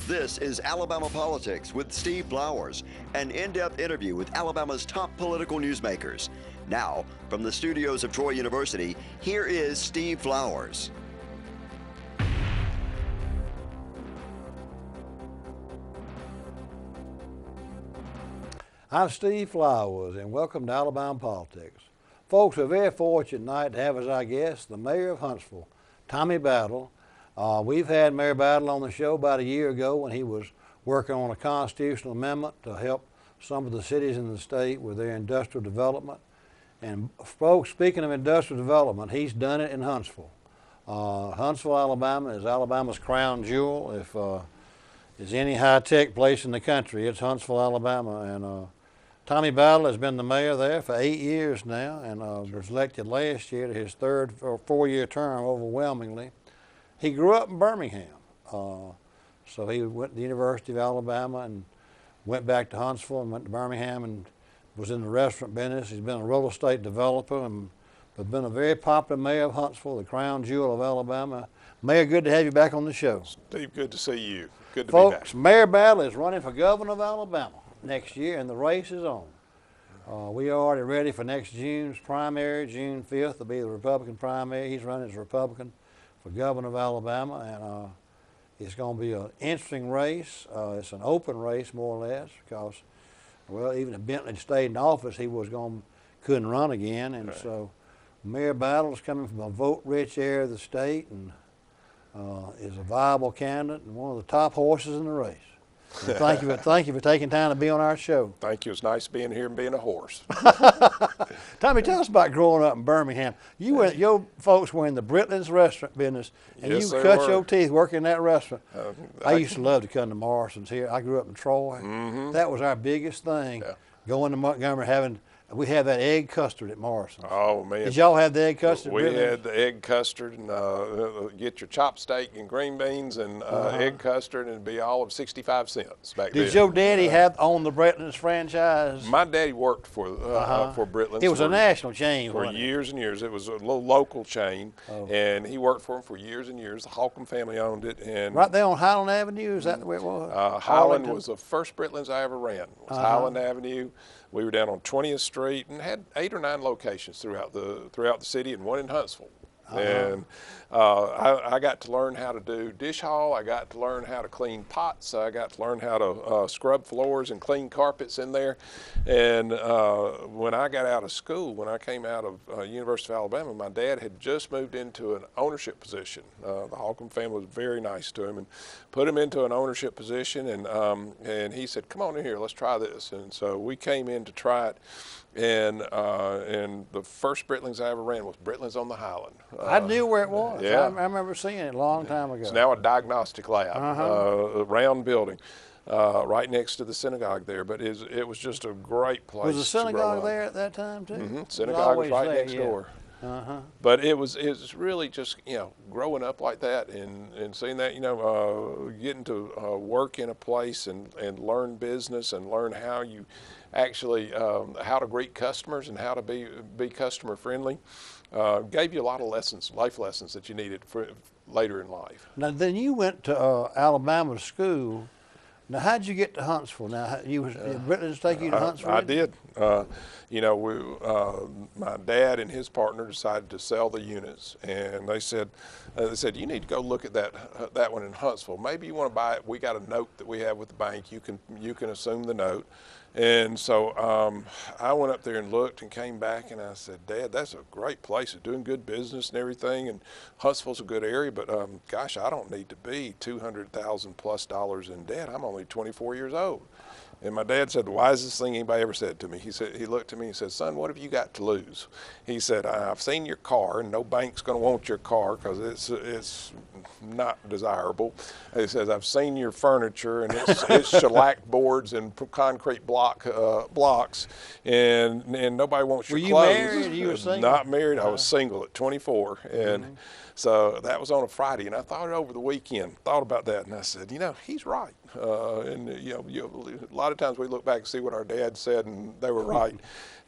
This is Alabama Politics with Steve Flowers, an in-depth interview with Alabama's top political newsmakers. Now, from the studios of Troy University, here is Steve Flowers. I'm Steve Flowers, and welcome to Alabama Politics. Folks, we're very fortunate tonight to have as our guest the mayor of Huntsville, Tommy Battle. We've had Mayor Battle on the show about a year ago when he was working on a constitutional amendment to help some of the cities in the state with their industrial development. And folks, speaking of industrial development, he's done it in Huntsville. Huntsville, Alabama is Alabama's crown jewel. If there's any high-tech place in the country, it's Huntsville, Alabama. And Tommy Battle has been the mayor there for 8 years now, and was elected last year to his third or four-year term overwhelmingly. He grew up in Birmingham, so he went to the University of Alabama and went back to Huntsville and went to Birmingham and was in the restaurant business. He's been a real estate developer and has been a very popular mayor of Huntsville, the crown jewel of Alabama. Mayor, good to have you back on the show. Steve, good to see you. Good to Folks, be back. Mayor Battle is running for governor of Alabama next year, and the race is on. We are already ready for next June's primary. June 5th will be the Republican primary. He's running as a Republican for governor of Alabama, and it's going to be an interesting race. It's an open race, more or less, because, well, even if Bentley stayed in office, he couldn't run again, and so Mayor Battle is coming from a vote-rich area of the state, and is a viable candidate and one of the top horses in the race. And thank you for taking time to be on our show. Thank you. It's nice being here and being a horse. Tommy, tell us about growing up in Birmingham. Your folks were in the Britlin's restaurant business, and Yes, you they cut were. your teeth working in that restaurant. I I- used to love to come to Morrison's here. I grew up in Troy. That was our biggest thing. Yeah. Going to Montgomery, we had that egg custard at Morrison's. Oh, man. Did y'all have the egg custard? We Britlin's? had the egg custard and get your chop steak and green beans and egg custard, and it'd be all of 65 cents back then. Did your daddy have own the Britlin's franchise? My daddy worked for Britlin's. It was a national chain, for wasn't it? years and years. It was a little local chain, Oh. and he worked for him for years and years. The Holcomb family owned it, and Right there on Highland Avenue, is that the way it was? Highland Arlington? was the first Britlin's I ever ran. It was Highland Avenue. We were down on 20th Street and had 8 or 9 locations throughout the city, and one in Huntsville. And I got to learn how to do dish haul. I got to learn how to clean pots. I got to learn how to scrub floors and clean carpets in there. And when I got out of school, when I came out of University of Alabama, my dad had just moved into an ownership position. The Holcomb family was very nice to him and put him into an ownership position. And he said, "Come on in here, let's try this." And so we came in to try it. And the first Britlin's I ever ran was Britlin's on the Highland. I knew where it was. yeah. I remember seeing it a long time ago. It's now a diagnostic lab, a round building, right next to the synagogue there. But it was just a great place. Was the to grow synagogue up. there at that time too? Mm-hmm. It was Synagogue was always right there, next yeah. door. But it was really just growing up like that and seeing that getting to work in a place and learn business and learn how you actually how to greet customers and how to be customer friendly gave you a lot of lessons, life lessons that you needed for later in life. Now then you went to Alabama to school. Now how'd you get to Huntsville? Now did Britlin's take you to Huntsville? I did. My dad and his partner decided to sell the units, and they said, "You need to go look at that one in Huntsville. Maybe you want to buy it. We got a note that we have with the bank. You can assume the note." And so I went up there and looked and came back, and I said, "Dad, that's a great place. It's doing good business and everything, and Huntsville's a good area, but gosh, I don't need to be $200,000+ in debt. I'm only 24 years old." And my dad said, "The wisest thing anybody ever said to me." He looked at me and said, "Son, what have you got to lose?" He said, "I've seen your car, and no bank's going to want your car because it's not desirable." He says, "I've seen your furniture, and it's shellac boards and concrete blocks, and nobody wants your Were you clothes." married? You were single? Not married. I was single at 24, and so that was on a Friday, and I thought over the weekend, thought about that, and I said, he's right. And a lot of times we look back and see what our dad said, and they were right.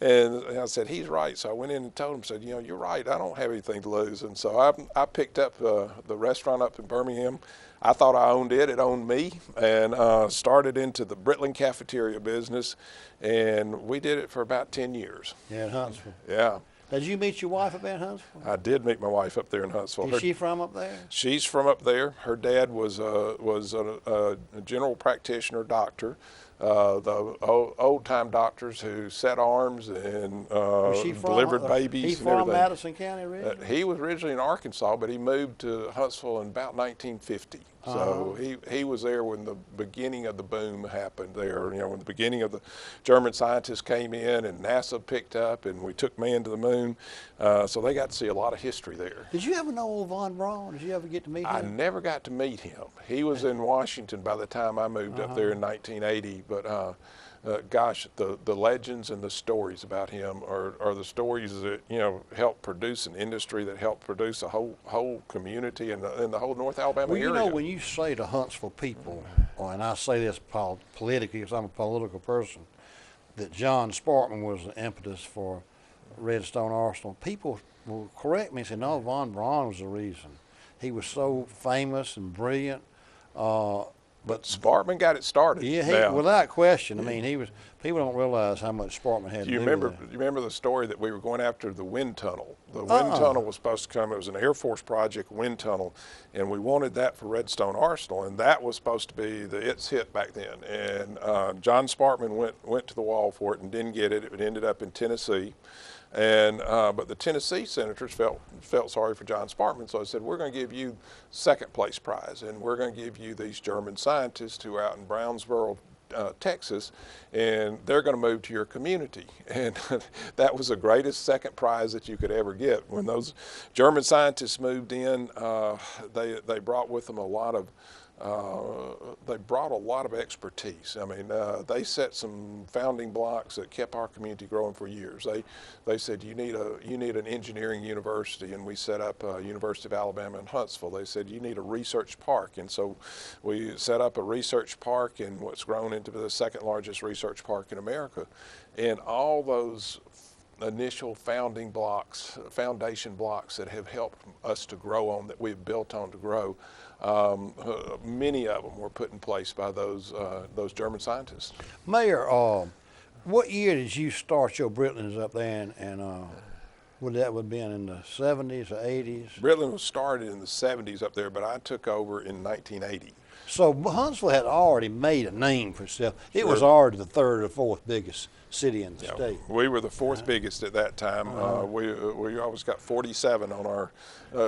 And I said, he's right. So I went in and told him, said, you know, you're right. I don't have anything to lose. And so I picked up the restaurant up in Birmingham. I thought I owned it. It owned me, and started into the Britling cafeteria business, and we did it for about 10 years. Yeah, in Huntsville. Yeah. Did you meet your wife up there in Huntsville? I did meet my wife up there in Huntsville. Is she from up there? She's from up there. Her dad was a general practitioner doctor. The old-time doctors who set arms and delivered babies. He's and from everything. Madison County, originally? He was originally in Arkansas, but he moved to Huntsville in about 1950. So he was there when the beginning of the boom happened there. You know, when the beginning of the German scientists came in and NASA picked up and we took man to the moon. So they got to see a lot of history there. Did you ever know old Von Braun? Did you ever get to meet him? I never got to meet him. He was in Washington by the time I moved up there in 1980. But gosh, the legends and the stories about him are the stories that, you know, helped produce an industry that helped produce a whole community in the whole North Alabama area. Well, you know, when you say to Huntsville people, and I say this politically because I'm a political person, that John Sparkman was the impetus for Redstone Arsenal, people will correct me and say, no, Von Braun was the reason. He was so famous and brilliant. But Sparkman got it started. Yeah, without question. I mean, he was. People don't realize how much Sparkman had to do with that. You remember the story that we were going after the wind tunnel? The wind tunnel was supposed to come. It was an Air Force project, wind tunnel, and we wanted that for Redstone Arsenal, and that was supposed to be the it's hit back then. And John Sparkman went to the wall for it and didn't get it. It ended up in Tennessee. And but the Tennessee senators felt sorry for John Sparkman, so I said, we're going to give you second place prize, and we're going to give you these German scientists who are out in Brownsboro, Texas, and they're going to move to your community. And that was the greatest second prize that you could ever get. When those German scientists moved in, they brought with them a lot of expertise. I mean, they set some founding blocks that kept our community growing for years. They said you need an engineering university, and we set up University of Alabama in Huntsville. They said you need a research park, and so we set up a research park in what's grown into the second largest research park in America. And all those initial foundation blocks that have helped us to grow on, that we've built on to grow, many of them were put in place by those German scientists. Mayor, what year did you start your Britlings up there, and would that have been in the 70s or 80s? Britling was started in the 70s up there, but I took over in 1980. So Huntsville had already made a name for itself. It was already the third or fourth biggest city in the state. We were the fourth biggest at that time. We always got 47 on our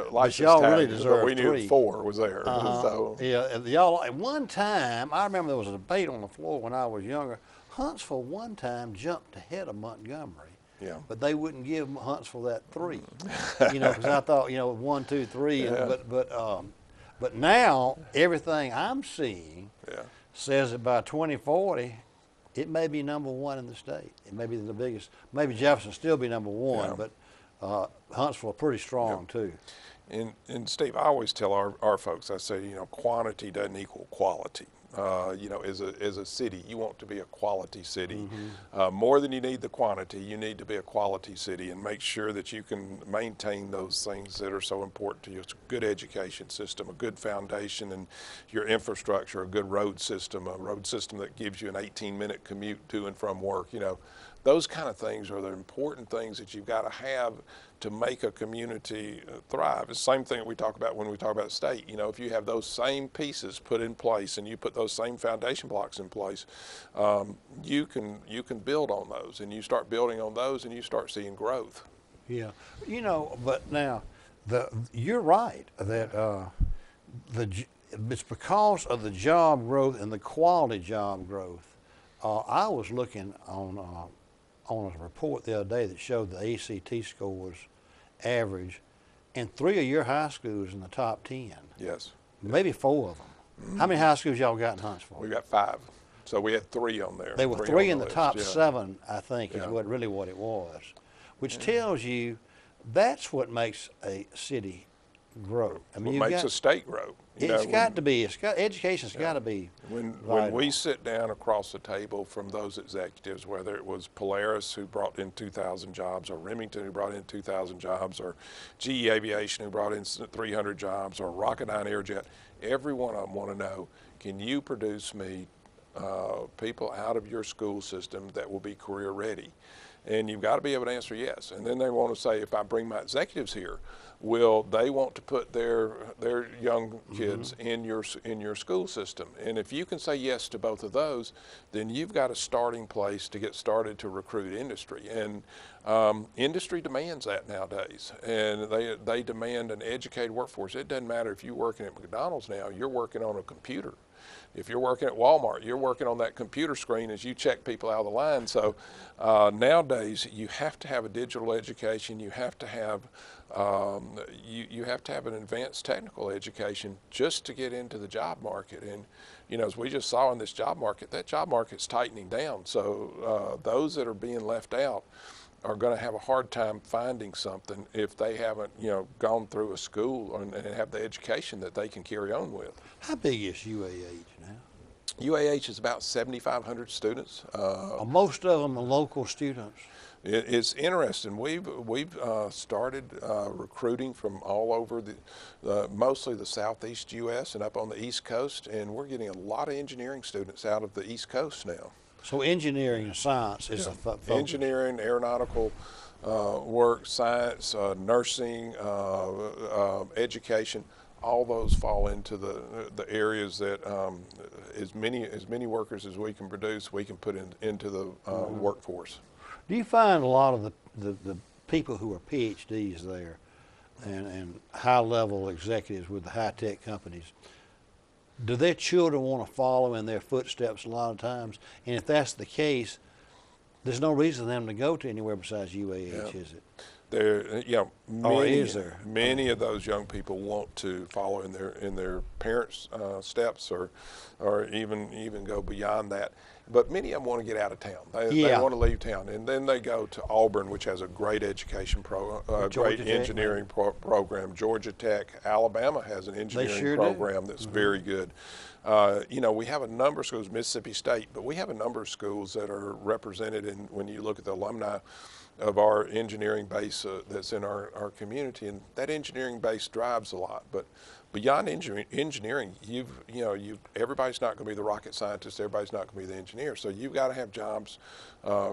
license y'all tag, really deserve but we knew 3. 4 was there. So. Yeah, y'all. At one time, I remember there was a debate on the floor when I was younger. Huntsville one time jumped ahead of Montgomery. Yeah. But they wouldn't give Huntsville that 3. You know, because I thought, you know, 1, 2, 3. Yeah. But now everything I'm seeing says that by 2040, it may be number 1 in the state. It may be the biggest. Maybe Jefferson still be number 1, but Huntsville pretty strong too. And Steve, I always tell our folks, I say, you know, quantity doesn't equal quality. You know, as a city, you want to be a quality city. More than you need the quantity, you need to be a quality city, and make sure that you can maintain those things that are so important to you. It's a good education system, a good foundation, and your infrastructure, a good road system that gives you an 18-minute commute to and from work. You know, those kind of things are the important things that you've got to have to make a community thrive. It's the same thing that we talk about when we talk about the state. You know, if you have those same pieces put in place and you put those same foundation blocks in place, you can build on those, and you start building on those, and you start seeing growth. Yeah, you know, but now, you're right that it's because of the job growth and the quality job growth. I was looking on a report the other day that showed the ACT scores average, and 3 of your high schools in the top 10. Yes. Maybe 4 of them. How many high schools y'all got in Huntsville? We got 5. So we had 3 on there. They were 3 in the top list. 7, I think, is what it was, which tells you that's what makes a city grow. I mean, What makes a state grow. You know, education's got to be When vital. we sit down across the table from those executives, whether it was Polaris who brought in 2,000 jobs, or Remington who brought in 2,000 jobs, or GE Aviation who brought in 300 jobs, or Rocketdyne Airjet, every one of them want to know, can you produce me people out of your school system that will be career ready? And you've got to be able to answer yes. And then they want to say, if I bring my executives here, will they want to put their young kids in your school system? And if you can say yes to both of those, then you've got a starting place to get started to recruit industry. And industry demands that nowadays, and they demand an educated workforce. It doesn't matter if you're working at McDonald's now, you're working on a computer. If you're working at Walmart, you're working on that computer screen as you check people out of the line. So nowadays, you have to have a digital education. You have to have you have to have an advanced technical education just to get into the job market. And you know, as we just saw in this job market, that job market's tightening down. So those that are being left out are going to have a hard time finding something if they haven't, you know, gone through a school and have the education that they can carry on with. How big is UAH now? UAH is about 7,500 students. Most of them are local students. It's interesting. We've started recruiting from all over mostly the southeast U.S. and up on the East Coast, and we're getting a lot of engineering students out of the East Coast now. So engineering and science is a focus. Engineering, aeronautical work, science, nursing, education, all those fall into the areas that as many workers as we can produce, we can put into the workforce. Do you find a lot of the people who are PhDs there and high-level executives with the high-tech companies, do their children want to follow in their footsteps a lot of times? And if that's the case, there's no reason for them to go to anywhere besides UAH, is it? There, you know, many of those young people want to follow in their parents' steps, or even go beyond that. But many of them want to get out of town. They want to leave town, and then they go to Auburn, which has a great education great engineering program. Georgia Tech, Alabama has an engineering program that's very good. You know, we have a number of schools, Mississippi State, but we have a number of schools that are represented in, when you look at the alumni of our engineering base that's in our community, and that engineering base drives a lot. But beyond engineering, everybody's not going to be the rocket scientist, everybody's not going to be the engineer. So you've got to have jobs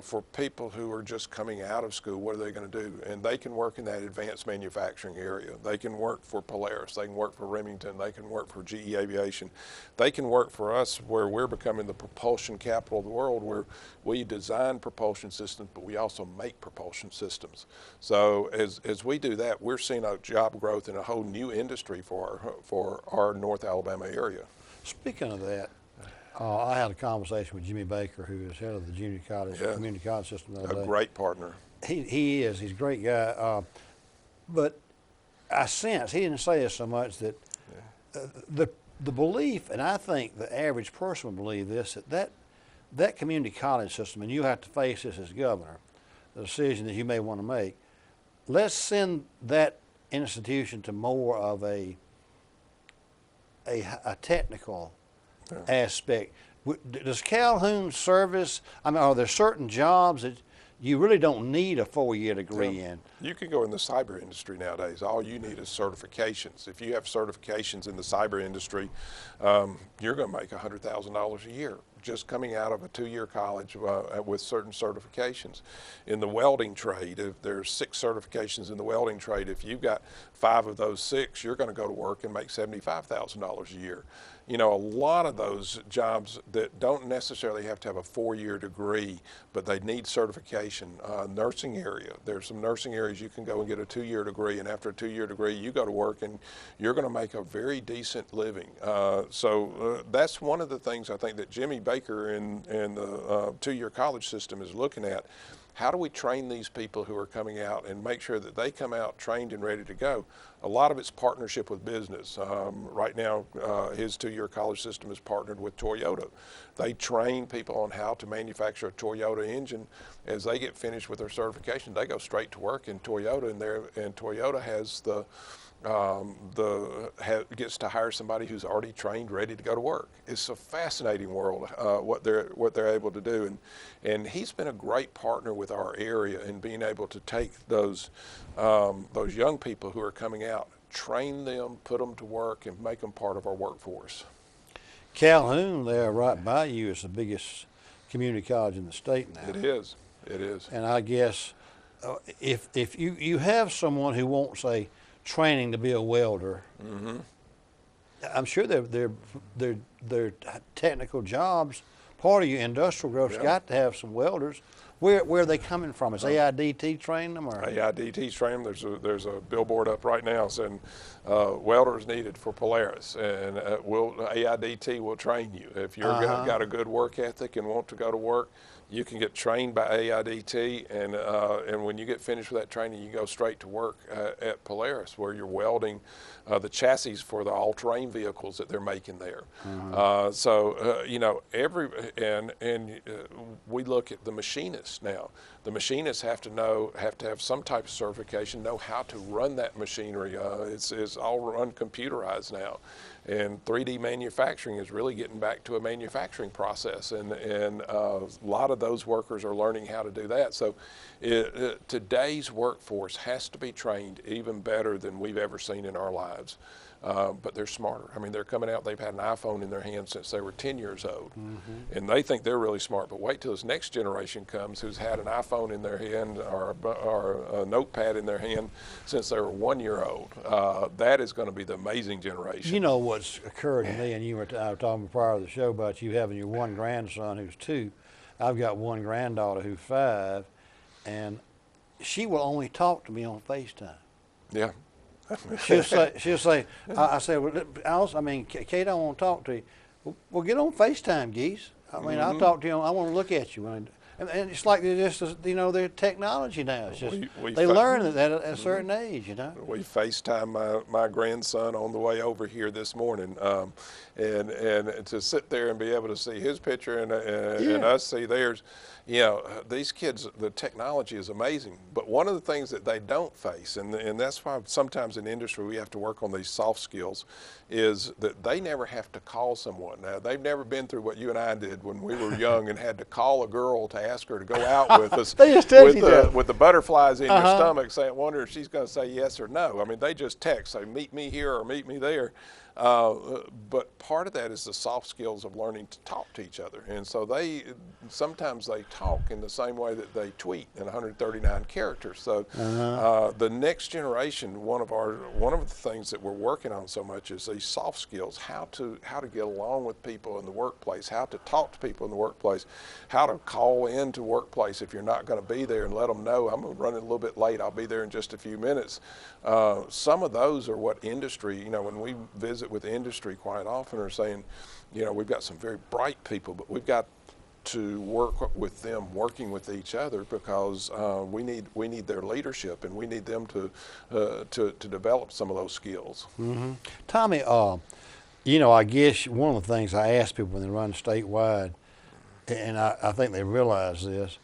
for people who are just coming out of school. What are they going to do? And they can work in that advanced manufacturing area. They can work for Polaris, they can work for Remington, they can work for GE Aviation. They can work for us, where we're becoming the propulsion capital of the world, where we design propulsion systems, but we also make propulsion systems. So as we do that, we're seeing a job growth in a whole new industry for our North Alabama area. Speaking of that, I had a conversation with Jimmy Baker, who is head of the junior college, community college system the other day. A great partner. He is. He's a great guy. But I sense, he didn't say this so much, that the belief, and I think the average person would believe this, that community college system, and you have to face this as governor, the decision that you may want to make, let's send that institution to more of a technical aspect. Does Calhoun service, I mean, are there certain jobs that you really don't need a 4-year degree in? You can go in the cyber industry nowadays. All you need is certifications. If you have certifications in the cyber industry, you're going to make $100,000 a year just coming out of a 2-year college with certain certifications. In the welding trade, if there's 6 certifications in the welding trade, if you've got 5 of those 6, you're going to go to work and make $75,000 a year. You know, a lot of those jobs that don't necessarily have to have a 4-year degree, but they need certification. Nursing area, there's some nursing areas you can go and get a 2-year degree, and after a 2-year degree, you go to work and you're going to make a very decent living. So that's one of the things I think that Jimmy Baker and the 2-year college system is looking at. How do we train these people who are coming out and make sure that they come out trained and ready to go? A lot of it's partnership with business. Right now, his 2-year college system is partnered with Toyota. They train people on how to manufacture a Toyota engine. As they get finished with their certification, they go straight to work in Toyota, and Toyota has gets to hire somebody who's already trained, ready to go to work. It's a fascinating world what they're able to do, and he's been a great partner with our area in being able to take those young people who are coming out, train them, put them to work, and make them part of our workforce. Calhoun, there right by you, is the biggest community college in the state now. It is. It is. And I guess if you have someone who wants a training to be a welder, Mm-hmm. I'm sure their technical jobs, part of your industrial growth's Yeah. got to have some welders. Where are they coming from? Is AIDT training them, or AIDT's training them. There's a billboard up right now saying welders needed for Polaris, and AIDT will train you. If you've got a good work ethic and want to go to work, you can get trained by AIDT, and when you get finished with that training, you go straight to work at Polaris, where you're welding the chassis for the all-terrain vehicles that they're making there. You know, we look at the machinists now. The machinists have to have some type of certification, know how to run that machinery. It's all run computerized now, and 3D manufacturing is really getting back to a manufacturing process, and a lot of those workers are learning how to do that. So today's workforce has to be trained even better than we've ever seen in our lives. But they're smarter. I mean, they're coming out, they've had an iPhone in their hand since they were 10 years old. And they think they're really smart, but wait till this next generation comes who's had an iPhone in their hand or a notepad in their hand since they were 1 year old. That is going to be the amazing generation. you know what's occurred to me, and I were talking prior to the show about you having your one grandson who's 2. I've got one granddaughter who's 5, and she will only talk to me on FaceTime. Yeah. She'll say, I said, well, Alice, I mean, Kate, I want to talk to you. Well, get on FaceTime, geese. I mean, I'll talk to you. I want to look at you. And it's like they're just, you know, their technology now. It's just, they learn that at a certain age, you know. We FaceTime my grandson on the way over here this morning, and to sit there and be able to see his picture and us see theirs. You know, these kids, the technology is amazing, but one of the things that they don't face, and that's why sometimes in industry we have to work on these soft skills, is that they never have to call someone. Now, they've never been through what you and I did when we were young and had to call a girl to ask her to go out with us They just with the butterflies in your stomach, saying, wonder if she's going to say yes or no. I mean, they just text, say, meet me here or meet me there. But part of that is the soft skills of learning to talk to each other. And so sometimes they talk in the same way that they tweet in 139 characters. So the next generation, one of the things that we're working on so much is these soft skills, how to get along with people in the workplace, how to talk to people in the workplace, how to call into workplace if you're not going to be there and let them know, I'm running a little bit late, I'll be there in just a few minutes. Some of those are what industry, you know, when we visit with industry quite often are saying, you know, we've got some very bright people, but we've got to work with them, working with each other, because we need their leadership, and we need them to develop some of those skills. Tommy, you know, I guess one of the things I ask people when they run statewide, and I think they realize this,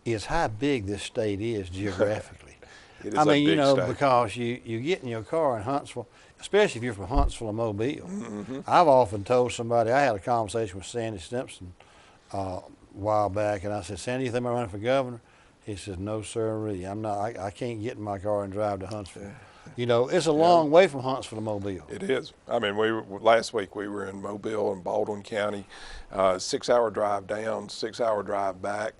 is how big this state is geographically. It is I mean, you know, state. because you get in your car in Huntsville, especially if you're from Huntsville or Mobile. I've often told somebody, I had a conversation with Sandy Simpson a while back, and I said, Sandy, you think I'm running for governor? He says, no, sirree. I'm not. I can't get in my car and drive to Huntsville. You know, it's a long way from Huntsville to Mobile. It is. I mean, last week we were in Mobile and Baldwin County, 6-hour drive down, 6-hour drive back.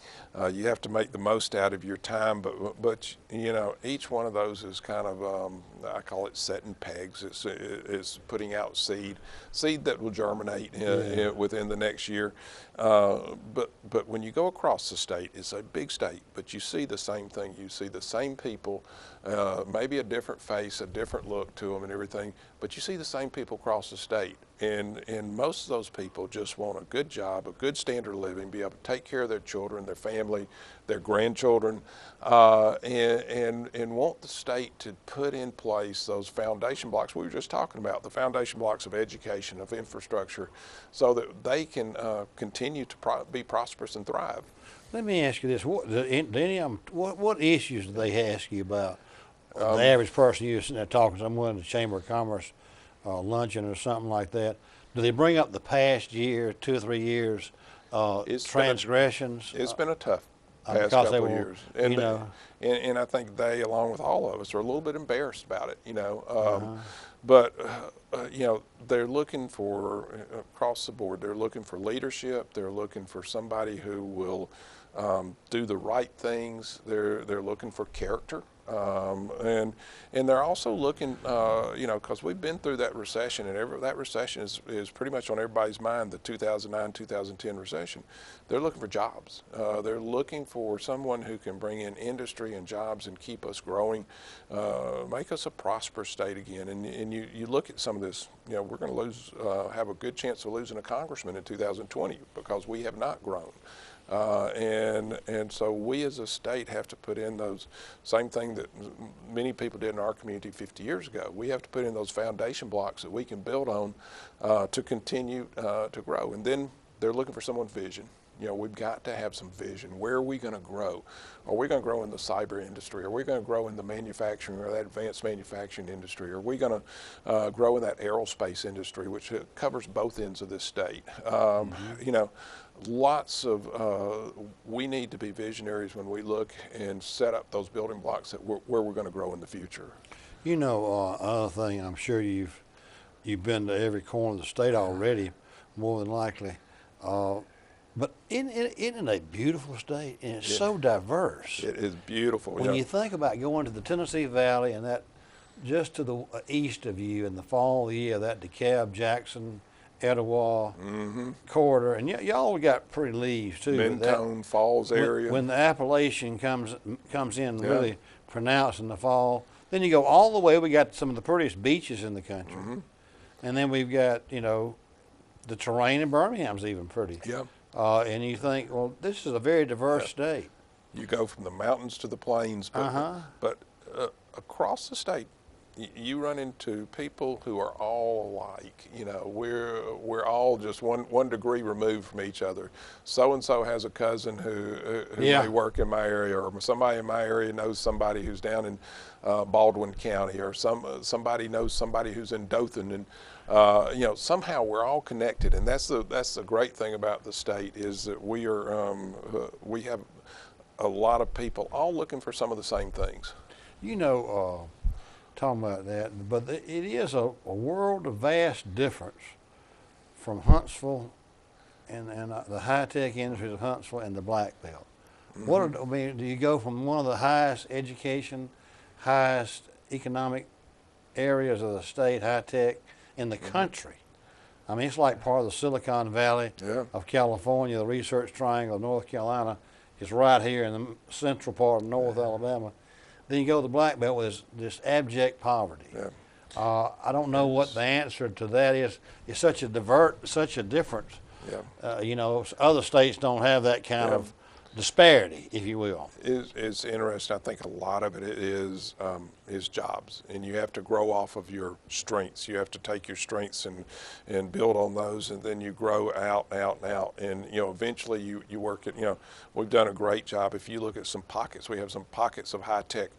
You have to make the most out of your time, but you know, each one of those is kind of, I call it setting pegs. It's putting out seed that will germinate within the next year. But when you go across the state, it's a big state, but you see the same thing. You see the same people, maybe a different face, a different look to them and everything, but you see the same people across the state. And most of those people just want a good job, a good standard of living, be able to take care of their children, their family, their grandchildren, and want the state to put in place those foundation blocks we were just talking about, the foundation blocks of education, of infrastructure, so that they can continue to be prosperous and thrive. Let me ask you this: what issues do they ask you about the average person you're sitting there talking to someone at the Chamber of Commerce luncheon or something like that, do they bring up the past year, 2 or 3 years, transgressions? It's been a tough past because they couple of will, years, and you know. and I think they, along with all of us, are a little bit embarrassed about it, you know. But you know, they're looking for across the board. They're looking for leadership. They're looking for somebody who will do the right things. They're looking for character. And they're also looking, you know, because we've been through that recession, and that recession is pretty much on everybody's mind, the 2009-2010 recession. They're looking for jobs. They're looking for someone who can bring in industry and jobs and keep us growing, make us a prosperous state again. And you look at some of this, you know, we're going to lose, have a good chance of losing a congressman in 2020 because we have not grown. And so we as a state have to put in those same thing that many people did in our community 50 years ago. We have to put in those foundation blocks that we can build on to continue to grow. And then they're looking for someone's vision. You know, we've got to have some vision. Where are we going to grow? Are we going to grow in the cyber industry? Are we going to grow in the manufacturing or that advanced manufacturing industry? Are we going to grow in that aerospace industry, which covers both ends of this state? You know, lots of, we need to be visionaries when we look and set up those building blocks that where we're going to grow in the future. You know, other thing, I'm sure you've been to every corner of the state already, more than likely. But isn't it a beautiful state? And it's so diverse. It is beautiful. When you think about going to the Tennessee Valley and that just to the east of you in the fall of the year, that DeKalb, Jackson, Etowah corridor, and y'all got pretty leaves too. Mentone Falls area. When the Appalachian comes in really pronounced in the fall, then you go all the way. We got some of the prettiest beaches in the country, and then we've got, you know, the terrain in Birmingham's even pretty. Yeah. And you think, well, this is a very diverse state. You go from the mountains to the plains, but across the state, you run into people who are all alike. You know, we're all just one degree removed from each other. So and so has a cousin who may work in my area, or somebody in my area knows somebody who's down in Baldwin County, or somebody knows somebody who's in Dothan, and you know, somehow we're all connected. And that's the great thing about the state, is that we have a lot of people all looking for some of the same things. You know, talking about that, but it is a world of vast difference from Huntsville and the high-tech industries of Huntsville and the Black Belt. I mean, do you go from one of the highest education, highest economic areas of the state, high-tech, in the country? I mean, it's like part of the Silicon Valley of California. The Research Triangle of North Carolina is right here in the central part of North Alabama. Then you go to the Black Belt with this abject poverty. I don't know what the answer to that is. It's such a difference. You know, other states don't have that kind of disparity, if you will. It's interesting. I think a lot of it is jobs, and you have to grow off of your strengths. You have to take your strengths and build on those, and then you grow out and out and out. And you know, eventually you work at, you know, we've done a great job. If you look at some pockets, we have some pockets of high tech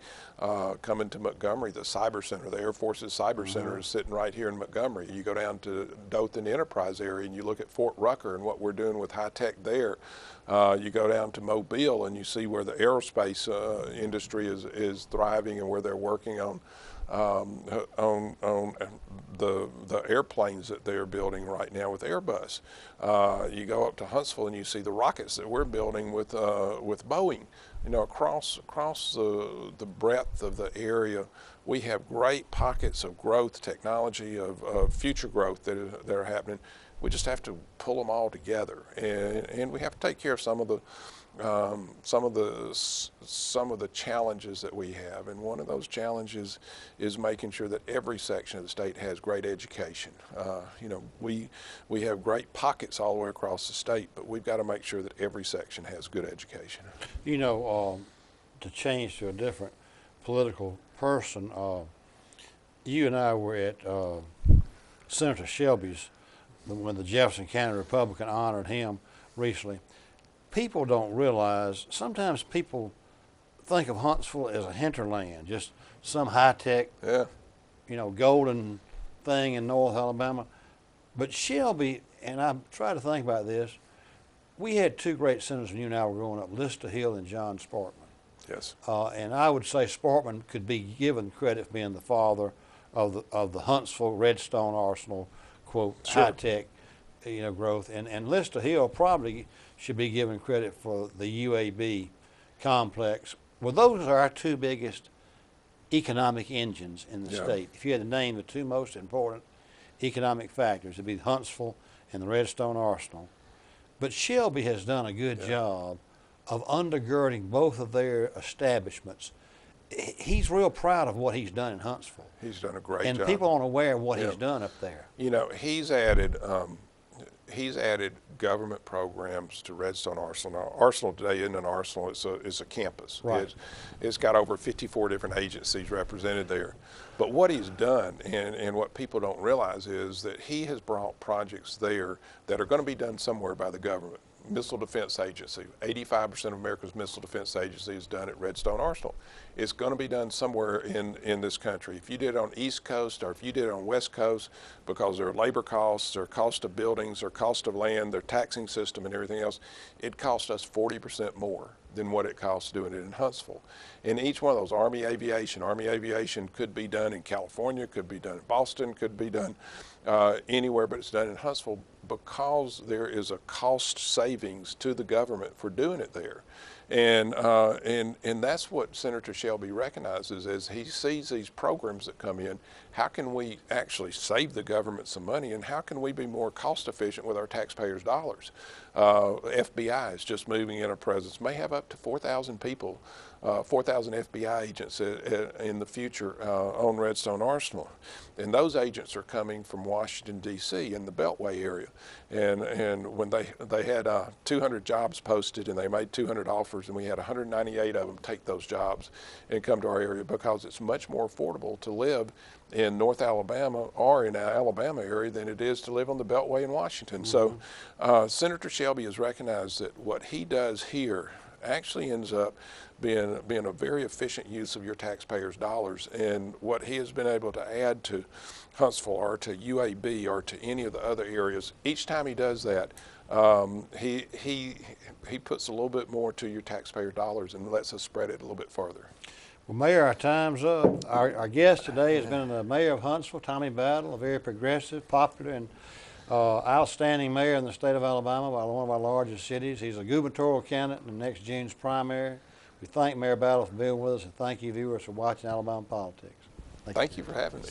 coming to Montgomery. The Cyber Center, the Air Force's Cyber Center, is sitting right here in Montgomery. You go down to Dothan Enterprise area, and you look at Fort Rucker and what we're doing with high tech there. You go down to Mobile, and you see where the aerospace industry is thriving, and where they're working on the airplanes that they're building right now with Airbus. You go up to Huntsville, and you see the rockets that we're building with Boeing. You know, across the breadth of the area, we have great pockets of growth, technology, of future growth that are happening. We just have to pull them all together, and we have to take care of some of the challenges that we have. And one of those challenges is making sure that every section of the state has great education. You know, we have great pockets all the way across the state, but we've got to make sure that every section has good education. You know, to change to a different political person, you and I were at Senator Shelby's when the Jefferson County Republican honored him recently. People don't realize, sometimes people think of Huntsville as a hinterland, just some high-tech, Yeah. golden thing in North Alabama. But Shelby, and I try to think about this, we had two great senators when you and I were growing up, Lister Hill and John Sparkman. Yes. And I would say Sparkman could be given credit for being the father of the Huntsville Redstone Arsenal, quote, Sure. high-tech, growth. And Lister Hill probably should be given credit for the UAB complex. Well, those are our two biggest economic engines in the Yeah. state. If you had to name the two most important economic factors, it'd be Huntsville and the Redstone Arsenal. But Shelby has done a good job of undergirding both of their establishments. He's real proud of what he's done in Huntsville. He's done a great And job. people aren't aware of what Yeah. he's done up there. He's added government programs to Redstone Arsenal. Now, Arsenal today isn't an arsenal; it's a campus. Right. It's got over 54 different agencies represented there. But what he's done, and what people don't realize, is that he has brought projects there that are going to be done somewhere by the government. Missile Defense Agency, 85% of America's Missile Defense Agency is done at Redstone Arsenal. It's going to be done somewhere in this country. If you did it on East Coast or if you did it on West Coast, because there are labor costs, there are cost of buildings, there are cost of land, their taxing system and everything else, it costs us 40% more than what it costs doing it in Huntsville. And each one of those, Army Aviation could be done in California, could be done in Boston, could be done anywhere, but it's done in Huntsville because there is a cost savings to the government for doing it there. And that's what Senator Shelby recognizes as he sees these programs that come in. How can we actually save the government some money, and how can we be more cost efficient with our taxpayers' dollars? FBI is just moving in a presence, may have up to 4,000 people, 4,000 FBI agents in the future on Redstone Arsenal. And those agents are coming from Washington, D.C. in the Beltway area. And when they had 200 jobs posted and they made 200 offers, and we had 198 of them take those jobs and come to our area because it's much more affordable to live in North Alabama or in our Alabama area than it is to live on the Beltway in Washington. Mm-hmm. So Senator Shelby has recognized that what he does here actually ends up being a very efficient use of your taxpayers' dollars. And what he has been able to add to Huntsville or to UAB or to any of the other areas, each time he does that, he puts a little bit more to your taxpayer dollars and lets us spread it a little bit further. Well, Mayor, our time's up. Our guest today has been the mayor of Huntsville, Tommy Battle, a very progressive, popular, and outstanding mayor in the state of Alabama, one of our largest cities. He's a gubernatorial candidate in the next June's primary. We thank Mayor Battle for being with us, and thank you, viewers, for watching Alabama Politics. Thank you for having me.